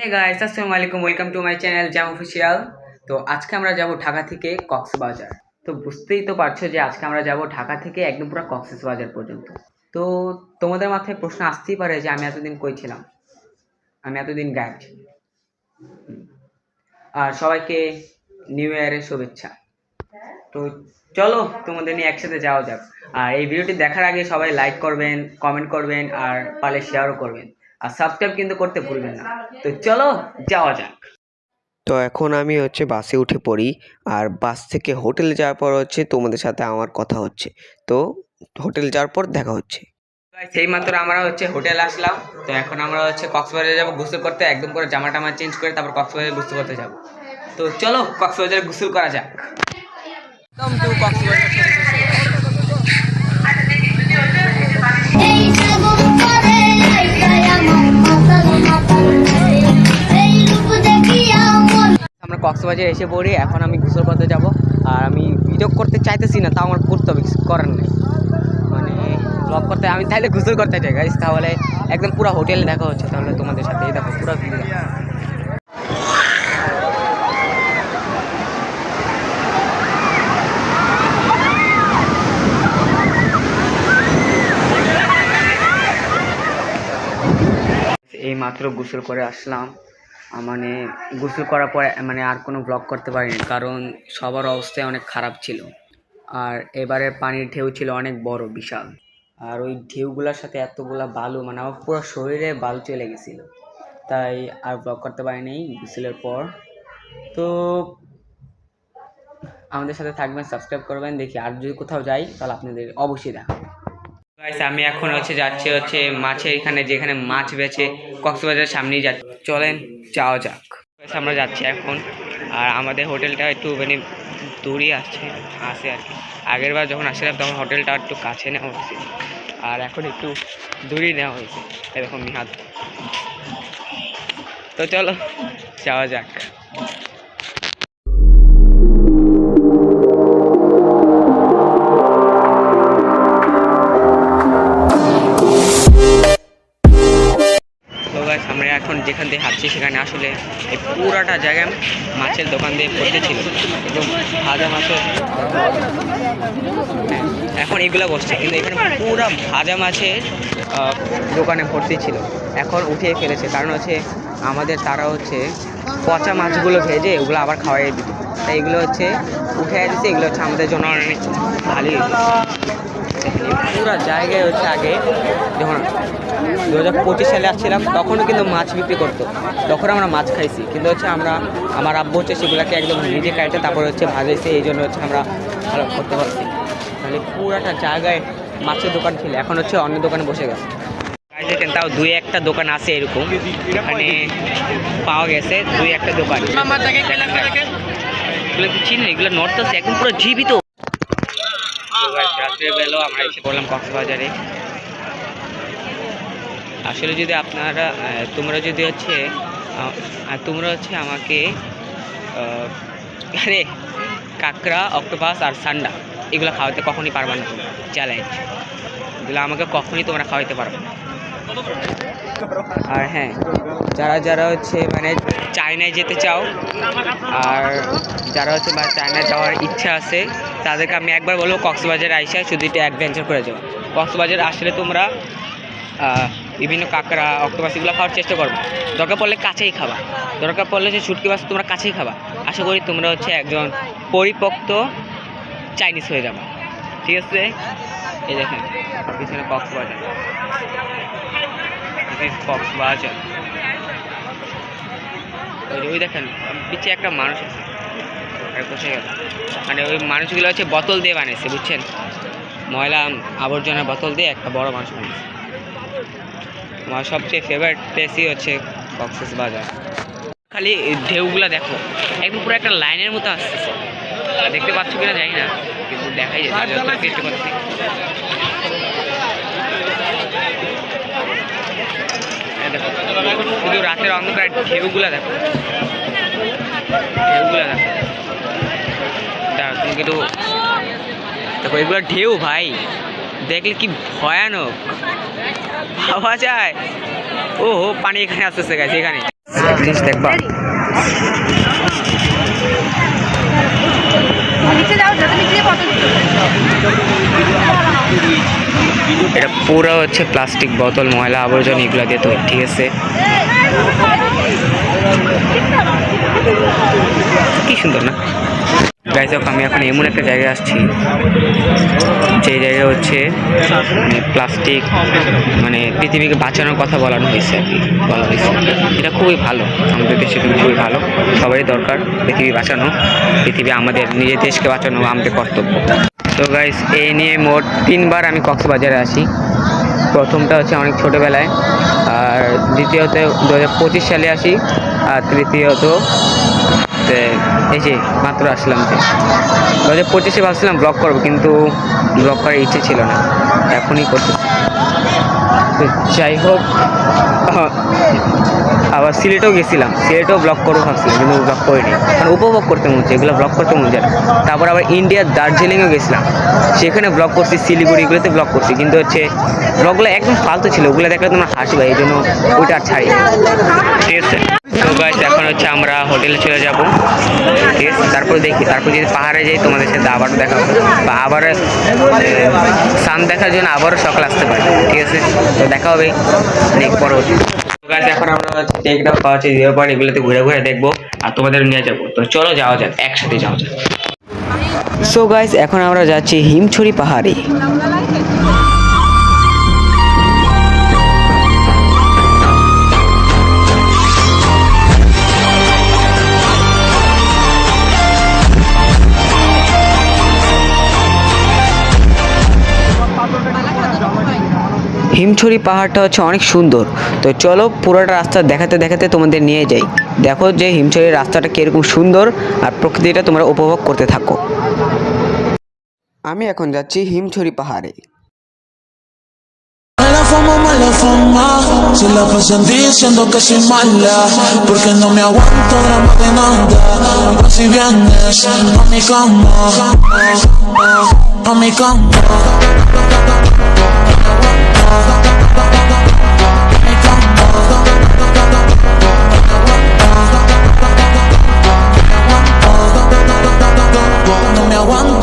Hey guys, আসসালামু আলাইকুম, welcome to my channel jam official. তো আজকে আমরা যাব ঢাকা থেকে কক্সবাজার। তো বুঝতেই তো পারছো যে আজকে আমরা যাব ঢাকা থেকে একদম পুরো কক্সবাজার পর্যন্ত। তো তোমাদের মাথায় প্রশ্ন আসতেই পারে যে আমি এতদিন কই ছিলাম, আমি এতদিন গায়েব ছিলাম। আর সবাইকে নিউ ইয়ারের শুভেচ্ছা। তো চলো তোমাদের নিয়ে একসাথে যাওয়া যাক। আর এই ভিডিওটি দেখার আগে সবাই লাইক করবেন, কমেন্ট করবেন, আর পারলে শেয়ারও করবেন, আর সাবস্ক্রাইব কিন্তু করতে ভুলবেন না। তো চলো যাওয়া যাক। তো এখন আমি বাসে উঠে পড়ি। আর বাস থেকে হোটেলে যাওয়ার পর তোমাদের সাথে আমার কথা হচ্ছে। তো হোটেল যাওয়ার পর দেখা হচ্ছে। সেই মাত্র আমরা হোটেল আসলাম। তো এখন আমরা কক্সবাজারে যাব গোসল করতে, একদম করে জামা টামা চেঞ্জ করে তারপর কক্সবাজারে গোসল করতে যাব। তো চলো কক্সবাজারে গোসল করা যাক। Welcome to Cox's Bazar. আমরা কক্সবাজারে এসে পড়ি, এখন আমি গোসল করতে যাব। আর আমি ভিডিও করতে চাইতেছি না, তাও আমার করতে হবে, কিছু করার নেই। মানে ব্লগ করতে আমি তাহলে গোসল করতে চাই গাইস, তাহলে একদম পুরো হোটেলে দেখা হচ্ছে তাহলে তোমাদের সাথে। এই দেখো পুরো ভিডিও। এই মাত্র গোসল করে আসলাম। মানে গোসল করার পরে মানে আর কোনো ব্লগ করতে পারিনি, কারণ সবার অবস্থায় অনেক খারাপ ছিল। আর এবারের পানির ঢেউ ছিল অনেক বড়, বিশাল। আর ওই ঢেউগুলোর সাথে এতগুলা বালু, মানে আমার পুরো শরীরে বালু চলে গেছিলো, তাই আর ব্লগ করতে পারিনি গোসলের পর। তো আমাদের সাথে থাকবেন, সাবস্ক্রাইব করবেন। দেখি আর যদি কোথাও যাই তাহলে আপনাদের অবশ্যই দেখা। গাইস আমি এখন যাচ্ছি মাছের এখানে, যেখানে মাছ বেচে, কক্সবাজারের সামনেই যাচ্ছি। চলেন যাওয়া যাক। আমরা যাচ্ছি এখন। আর আমাদের হোটেলটা একটু মানে দূরই আসে আর কি। আগের বার যখন আসছিলাম তখন হোটেলটা একটু কাছে নেওয়া হয়েছে, আর এখন একটু দূরেই নেওয়া হয়েছে, এরকম হাত। তো চলো যাওয়া যাক। আমরা এখন যেখান দিয়ে হাঁটছি সেখানে আসলে এই পুরাটা জায়গায় মাছের দোকান দিয়ে ভর্তি ছিল, একদম ভাজা মাছের। এখন এগুলো বসছে, কিন্তু এখানে পুরা ভাজা মাছের দোকানে ভর্তি ছিল। এখন উঠিয়ে ফেলেছে, কারণ আমাদের তারা পচা মাছগুলো ভেজে ওগুলো আবার খাওয়াই দিত, তাই এগুলো উঠে দিচ্ছে। এগুলো আমাদের জন্য অনেক ভালোই হয়েছে। পুরো জায়গায় আগে যখন 2025 সালে আসছিলাম তখনও কিন্তু মাছ বিক্রি করতো, তখন আমরা মাছ খাইছি। কিন্তু আমার আব্বু সেগুলোকে একদম নিজে কাটে তারপর ভাজাইছে, এই জন্য আমরা ভালো করতে পারছি। তাহলে পুরাটা জায়গায় মাছের দোকান ছিল, এখন অন্য দোকানে বসে গেছে। দেখেন তাও 2-1টা দোকান আছে এরকম, এখানে পাওয়া গেছে 2-1টা দোকান। এগুলো কি চিনি, এগুলো নর্থ আছে একদম পুরো জীবিত। রাত্রেবেলাও আমরা এসে পড়লাম কক্সবাজারে। আসলে যদি তোমরা যদি তোমরা আমাকে আরে কাঁকড়া, অক্টোপাস আর সান্ডা এগুলো খাওয়াতে কখনই পারবে না। তোমরা চ্যালেঞ্জ, এগুলো আমাকে কখনই তোমরা খাওয়াতে পারবে না। আর হ্যাঁ, যারা মানে চায়নায় যেতে চাও, আর যারা বা চায়নায় যাওয়ার ইচ্ছা আছে, তাদেরকে আমি একবার বলবো কক্সবাজারে আইসা শুধু একটু অ্যাডভেঞ্চার করে যাও। কক্সবাজারে আসলে তোমরা বিভিন্ন কাঁকড়া, অক্টোপাস এগুলো খাওয়ার চেষ্টা করবে। দরকার পড়লে কাছেই খাবা, দরকার পড়লে শুটকি মাছ তোমরা কাছেই খাবা। আশা করি তোমরা একজন পরিপক্ত চাইনিজ হয়ে যাবে, ঠিক আছে? এই দেখেন পিছনে কক্সবাজার, কক্সবাজার। ওই দেখেন পিছিয়ে একটা মানুষ আছে, বসে গেল। মানে ওই মানুষগুলো বোতল দিয়ে বানিয়েছে, বুঝছেন? ময়লা আবর্জনার বোতল দিয়ে একটা বড় মানুষ বানিয়েছে। আমার সবচেয়ে ফেভারিট প্লেসই কক্সবাজার। খালি ঢেউগুলো দেখো, একদম পুরো একটা লাইনের মতো আসতেছে। দেখতে পাচ্ছ কিনা জানি না, কিন্তু দেখাই যায় চেষ্টা করছি। দেখো শুধু রাতের অন্ধকার ঢেউগুলো দেখো, তুমি কিন্তু দেখো এগুলো ঢেউ ভাই, দেখলে কি ভয়ানক ভাবা যায়। ও পানি এখানে আসতেছে গাইস, এখানে জিনিস দেখবা। এটা পুরো হচ্ছে প্লাস্টিক বোতল, ময়লা আবর্জনা এগুলো দিয়ে তৈরি, ঠিক আছে? কি সুন্দর না গাইজ? আমি এখন এমন একটা জায়গায় আসছি যে জায়গায় হচ্ছে প্লাস্টিক মানে পৃথিবীকে বাঁচানোর কথা বলানো হয়েছে আর কি, বলা হয়েছে। এটা খুবই ভালো, আমাদের দেশের জন্য খুবই ভালো। সবারই দরকার পৃথিবী বাঁচানো, পৃথিবী আমাদের নিজের দেশকে বাঁচানো আমাদের কর্তব্য। তো গাইজ এই নিয়ে মোট 3 বার আমি কক্সবাজারে আসি। প্রথমটা হচ্ছে অনেক ছোটোবেলায়, আর দ্বিতীয়ত 2025 সালে আসি, আর তৃতীয়ত এই যে মাত্র আসলাম। যে 2025-এ ভাবছিলাম ব্লগ করবো, কিন্তু ব্লগ করার ইচ্ছে ছিল না, এখনই করতেছি। তো যাই হোক, আবার সিলেটেও গেছিলাম, সিলেটেও ব্লগ করবো ভাবছিলাম, কিন্তু ব্লগ করিনি, মানে উপভোগ করতে মন চায়, এগুলো ব্লগ করতে মন যায় না। তারপর আবার ইন্ডিয়ার দার্জিলিংয়েও গেছিলাম, সেখানে ব্লগ করছি, শিলিগুড়ি এগুলোতে ব্লগ করছি, কিন্তু হচ্ছে ব্লগগুলো একদম ফালতু ছিল, ওগুলো দেখলে তোমার হাসবে, এই জন্য ওইটা আর ছাড়ি, ঠিক আছে? তো গাইস এখন হচ্ছে আমরা হোটেলে চলে যাব, ঠিক আছে? তারপর দেখি, তারপর যদি পাহাড়ে যাই তোমাদের সাথে আবারও দেখা হবে, বা আবার সান দেখার জন্য আবারও সকাল আসতে পারে, ঠিক আছে? তো দেখা হবে নেক্সট পরবর্তী। গাইস এখন আমরা টেকনাফ পাওয়া জিরো পয়েন্ট এগুলোতে ঘুরে ঘুরে দেখবো আর তোমাদের নিয়ে যাবো। তো চলো যাওয়া যাক, একসাথে যাওয়া যাক। সো গাইস এখন আমরা যাচ্ছি হিমছড়ি পাহাড়ে। হিমছড়ি পাহাড়টা হচ্ছে অনেক সুন্দর। তো চলো পুরোটা রাস্তা দেখাতে দেখাতে তোমাদের নিয়ে যাই, দেখো যে হিমছড়ির রাস্তাটা কীরকম সুন্দর, আর প্রকৃতিটা তোমরা উপভোগ করতে থাকো। আমি এখন যাচ্ছি হিমছড়ি পাহাড়ে। Mala fama, si la pasan diciendo que soy mala, porque no me aguanto drama de nada. Vas y vienes a mi cama, a mi cama. No me aguanto.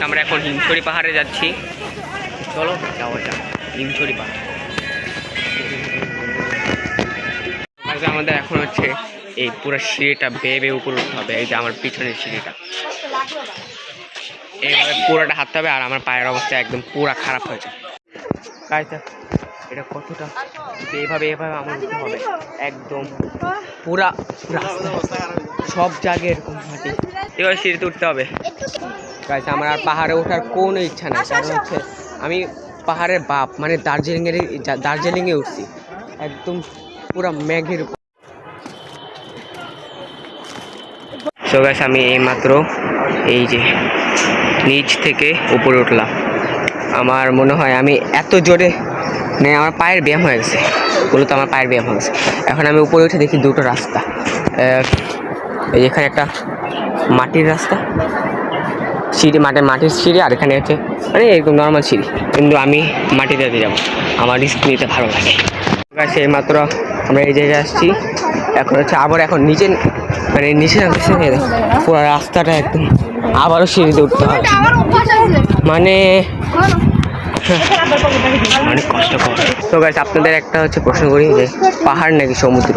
আমরা এখন হিমছড়ি পাহাড়ে যাচ্ছি, চলো যাওয়া যাক হিমছড়ি পাহাড়। আমাদের এখন হচ্ছে এই পুরো সিঁড়িটা বেয়ে বেয়ে উপরে উঠতে হবে, এই যে আমার পিছনের সিঁড়িটা, এইভাবে পুরোটা হাঁটতে হবে, আর আমার পায়ের অবস্থা একদম পুরো খারাপ হয়ে যায়। এটা কতটা এইভাবে এভাবে আমার উঠতে হবে, একদম পুরা রাস্তা সব জায়গায় এরকম হাঁটি, এভাবে সিঁড়িতে উঠতে হবে। গাইস আমার আর পাহাড়ে ওঠার কোনো ইচ্ছা নেই, কারণ হচ্ছে আমি পাহাড়ের বাপ, মানে দার্জিলিংয়ে উঠছি, একদম পুরা ম্যাঘের উপর। সো গাইস আমি এইমাত্র এই যে নিচ থেকে উপরে উঠলাম, আমার মনে হয় আমি এত জোরে মানে আমার পায়ের ব্যায়াম হয়ে গেছে, বলতো আমার পায়ের ব্যায়াম হয়ে গেছে। এখন আমি উপরে উঠে দেখি দুটো রাস্তা, এই এখানে একটা মাটির রাস্তা, সিঁড়ি মাটির সিঁড়ি, আর এখানে হচ্ছে মানে এরকম নর্মাল সিঁড়ি, কিন্তু আমি মাটিতে যাবো, আমার রিস্ক নিতে ভালো লাগে। সেই মাত্র আমরা এই জায়গায় আসছি, এখন হচ্ছে আবার এখন নিচে মানে নিচে নামতেছে, পুরো রাস্তাটা একদম আবারও সিঁড়িতে উঠতে হবে, মানে অনেক কষ্টকর। তো গাইস আপনাদের একটা হচ্ছে প্রশ্ন করি যে পাহাড় নাকি সমুদ্র,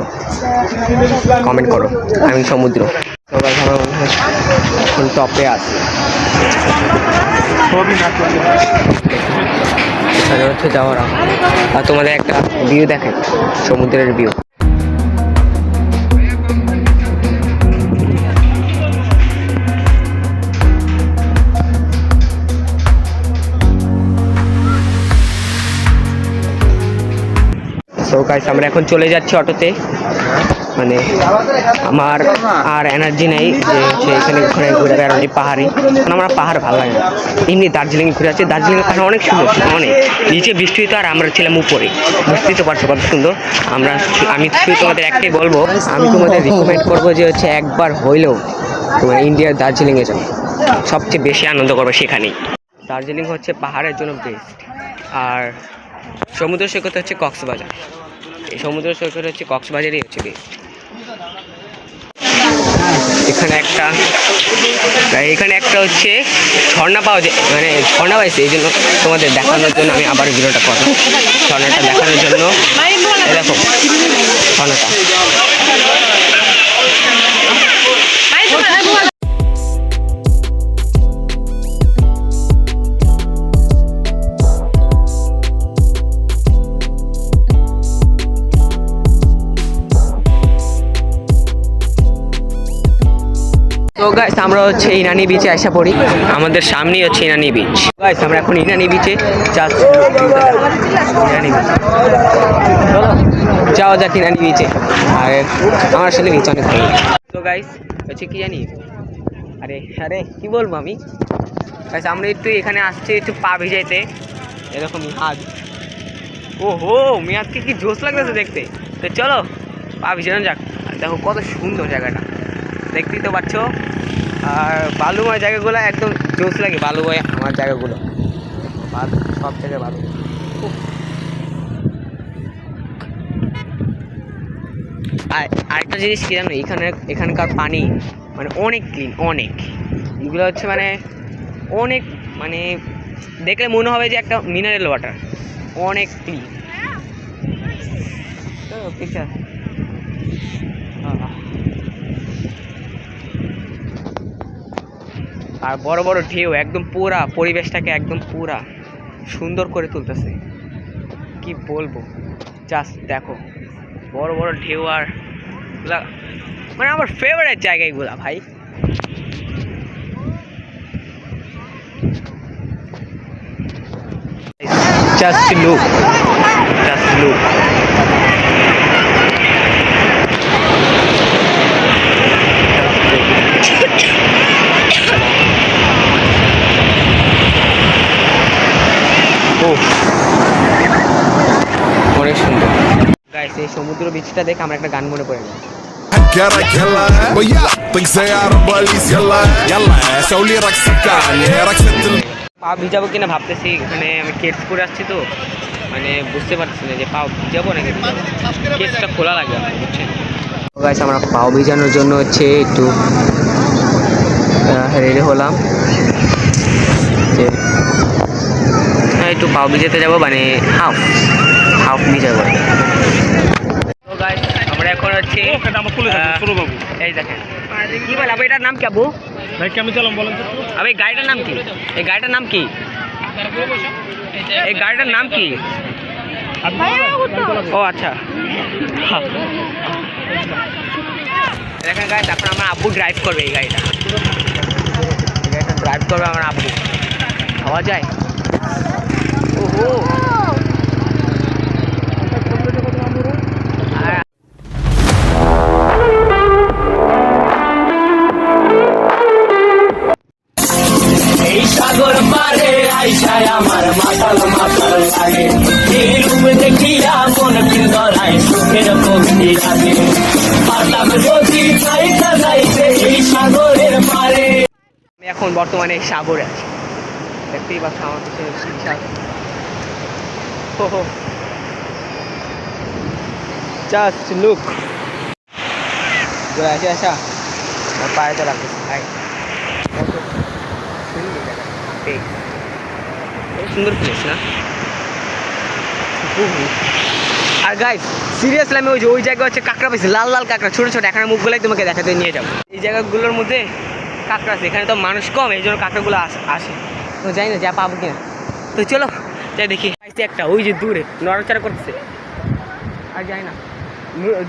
কমেন্ট করো। আমি সমুদ্র। তো গাইস আমার মনে হয় এখন টপে আছে, এখানে হচ্ছে যাওয়ার আর তোমাদের একটা ভিউ দেখেন, সমুদ্রের ভিউ। তো গাইস আমরা এখন চলে যাচ্ছি অটোতে, মানে আমার আর এনার্জি নেই যে হচ্ছে এখানে ওখানে ঘুরে বেড়ানো পাহাড়ি, কারণ আমার পাহাড় ভালো লাগে না। এমনি দার্জিলিং ঘুরে আছে, দার্জিলিংয়ের পাহাড় অনেক সুন্দর, অনেক নিচে বৃষ্টি হতো আর আমরা ছিলাম উপরে, বুঝতেই তো পারছো কত সুন্দর। আমি শুধু তোমাদের একটাই বলবো, আমি তোমাদের রিকমেন্ড করবো যে হচ্ছে একবার হইলেও তোমার ইন্ডিয়ার দার্জিলিংয়ে যাও, সবচেয়ে বেশি আনন্দ করবে সেখানেই। দার্জিলিং হচ্ছে পাহাড়ের জন্য বেস্ট, আর সমুদ্র সৈকত হচ্ছে কক্সবাজার। এই সমুদ্র সৈকত হচ্ছে কক্সবাজারই হচ্ছে বেস্ট। এখানে একটা হচ্ছে ঝর্ণা পাওয়া যায়, মানে ঝর্ণা পাইছে, এই জন্য তোমাদের দেখানোর জন্য আমি আবার ভিডিওটা করবো, ঝর্ণাটা দেখানোর জন্য। দেখো ঝর্ণাটা, তো গাইস আমরা হচ্ছে ইনানি বিচে আসা পড়ি, আমাদের সামনেই হচ্ছে ইনানি বিচ। গাইস আমরা এখন ইনানি বিচে যাচ্ছি, ইনানি বিচ যাওয়া যাক ইনানি বিচে। আর আমার আসলে বিচ অনেক ভালো লাগে। তো গাইস হচ্ছে কি জানি, আরে আরে কি বলবো আমি, গাইস আমরা একটু এখানে আসছি একটু পা ভিজাইতে, এরকম হাত, ও হো মেয়াদকে কি জোশ লাগতেছে দেখতে। তো চলো পা ভিজানো যাক। আর দেখো কত সুন্দর জায়গাটা, দেখতেই তো পাচ্ছ। আর বালুময় জায়গাগুলো একদম জোশ লাগে, বালুময় আমার জায়গাগুলো, সব জায়গায় বালু। আর আরেকটা জিনিস কি জানো, এখানকার পানি মানে অনেক ক্লিন, অনেক, এগুলো হচ্ছে মানে অনেক, মানে দেখলে মনে হবে যে একটা মিনারেল ওয়াটার, অনেক ক্লিন। পিকচার আর বড় বড় ঢেউ একদম পুরা পরিবেশটাকে একদম পুরা সুন্দর করে তুলতেছে, কি বলবো। জাস্ট দেখো বড় বড় ঢেউ, আর মানে আমার ফেভারিট জায়গা এগুলা ভাই। Just look, just look. অনেক সুন্দর গাইস, এই সমুদ্র বিচটা দেখে আমরা একটা গান মনে পড়ে যায়। حكرك يلا ويا طق سيارة بوليس يلا يلا سوي رقصة كان رقصة পা ভিজাবো কিনা ভাবতেছি, এখানে আমি কেটস পরে আসছি তো মানে বুঝতে পারছি না যে পা ভিজাবো নাকি ভিজাবো, কেটসটা খোলা লাগে আমার, বুঝছেন। গাইস আমরা পাও ভিজানোর জন্য হচ্ছে একটু রেডি হলাম, যে একটু পাও ভিজাতে যাবো, মানে হাফ ভিজাবো। তো গাইস আমরা এখন হচ্ছে এই দেখেন কি বলে আবু, এটার নাম কি আবু? ভাই কেমন চালাম বলেন তো? আবে এই গাড়িটার নাম কি? এই গাড়িটার নাম কি? এই গাড়িটার নাম কি? ও আচ্ছা, দেখেন গাইস এখন আমার আব্বু ড্রাইভ করবে এই গাড়িটা, ড্রাইভ করবে আমার আব্বু। খাওয়া যায়, ওহো সাগর পারে আইসায় আমার মাতাল মাতাল লাগে, এই রূপ দেখিয়া মন ধরায় সুখের কবি লাগে, পাতাম যদি যাইতে যাইতে এই সাগরের পারে। আমি এখন বর্তমানে সাগরে আছি, দেখতেই পাচ্ছ আমার কাছে শিক্ষা। জাস্ট লুক, আসে আসা পায়ে তো রাখতেছে ভাই, সুন্দর প্লেস না? আর গাইস সিরিয়াসলি আমি ওই জায়গা হচ্ছে কাঁকড়া পেয়েছি, লাল লাল কাঁকড়া, ছোটো ছোটো, এখানে মুখগুলাই তোমাকে দেখাতে নিয়ে যাবো। এই জায়গাগুলোর মধ্যে কাঁকড়া আছে, এখানে তো মানুষ কম, এই জন্য কাঁকড়াগুলো আসে, তো জানি না যা পাবো কিনা। তো চলো যাই দেখি। একটা ওই যে দূরে নড়াচড়া করতেছে, আর যাই না,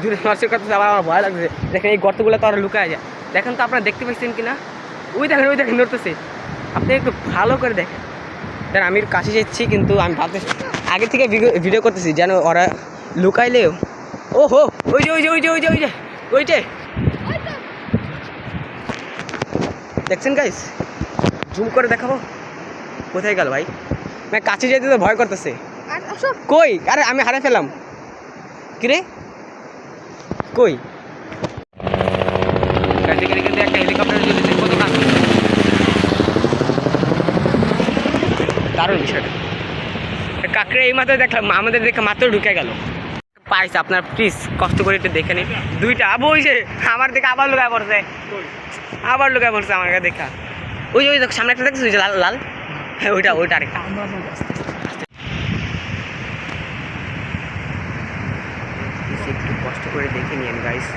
দূরে নড়াচড়া করতেছে, আবার আমার ভয় লাগছে। দেখেন এই গর্তগুলো তো আরো লুকায় যায়। দেখেন তো আপনারা দেখতে পাচ্ছেন কিনা, ওই দেখেন নড়তেছে। আপনি একটু ভালো করে দেখেন। দেন আমি কাছে যাচ্ছি, কিন্তু আমি ভাবতে আগে থেকে ভিডিও করতেছি যেন ওরা লুকাইলেও। ও হো, ওই যে ওই যে ওই যে ওই যে ওই যে ওই যে দেখছেন গাইস, জুম করে দেখাবো কোথায় গেল ভাই। মানে কাছে যেতে তো ভয় করতেছে। কই, আরে আমি হারে ফেলাম কিরে, কই কিন্তু একটা হেলিকপ্টার চলেছে, কত কাজ দারুণ বিষয়টা। কাকড়ে এই মাত্র দেখলাম, আমাদের দেখে মাত্র ঢুকে গেল। পাইছে আপনার, প্লিজ কষ্ট করে একটু দেখে নিন। দুইটা আবু হয়েছে আমার দেখে, আবার লুকায় পড়ছে, আবার লুকায় পড়ছে আমার কাছে দেখা। ওই যে ওই সামনে একটা দেখছিস, ওই যে লাল লাল, হ্যাঁ ওইটা ওইটা আরেকটা। একটু কষ্ট করে দেখে নিন গাইস।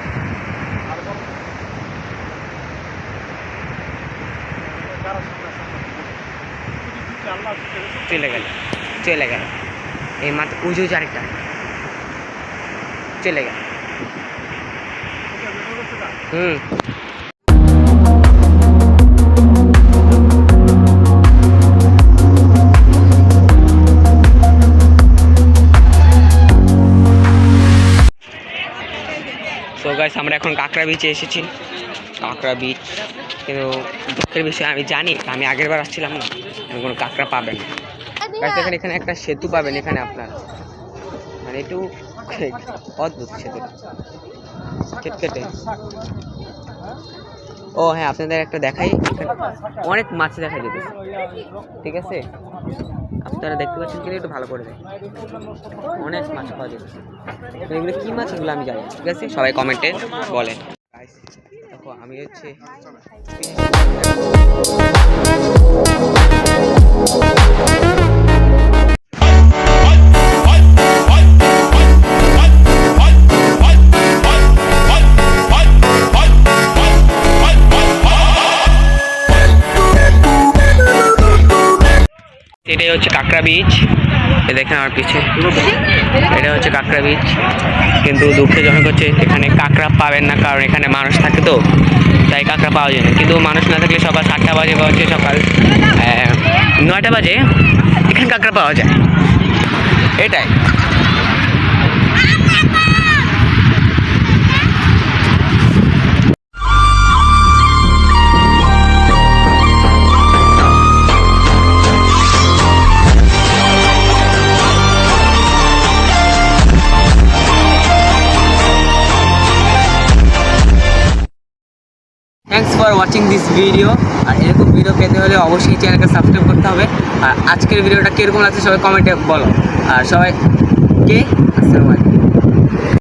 চলে গেল এই মাত্র, ওই যে আরেকটা চলে গেল। সো গাইস, আমরা এখন কাঁকড়া বিচে এসেছি। কাঁকড়া বিচ, কিন্তু দুঃখের বিষয় আমি জানি, আমি আগের বার আসছিলাম না, আমি কোনো কাঁকড়া পাবেন না। দেখেন এখানে একটা সেতু পাবেন, এখানে আপনার মানে একটু অদ্ভুত সেতুটা কেটে। ও হ্যাঁ, আপনাদের একটা দেখাই, এখানে অনেক মাছ দেখা যেতেছে, ঠিক আছে? আপনারা দেখতে পাচ্ছেন কিনা একটু ভালো করে দেখেন, অনেক মাছ পাওয়া যেতেছে। এগুলো কী মাছ এগুলো আমি জানি, ঠিক আছে? সবাই কমেন্টে বলেন। দেখো আমি হচ্ছে এটাই হচ্ছে কাঁকড়া বিচ। দেখেন আমার পিছে, এটা হচ্ছে কাঁকড়া বিচ। কিন্তু দুঃখজনক হচ্ছে এখানে কাঁকড়া পাবেন না, কারণ এখানে মানুষ থাকে তো, তাই কাঁকড়া পাওয়া যায় না। কিন্তু মানুষ না থাকলে সকাল 7টা বাজে বা হচ্ছে সকাল 9টা বাজে এখানে কাঁকড়া পাওয়া যায়, এটাই। Thanks for watching this video. আর এরকম ভিডিও পেতে হলে অবশ্যই চ্যানেলকে সাবস্ক্রাইব করতে হবে। আর আজকের ভিডিওটা কীরকম লাগছে সবাই কমেন্টে বলো। আর সবাইকে আসসালামু আলাইকুম।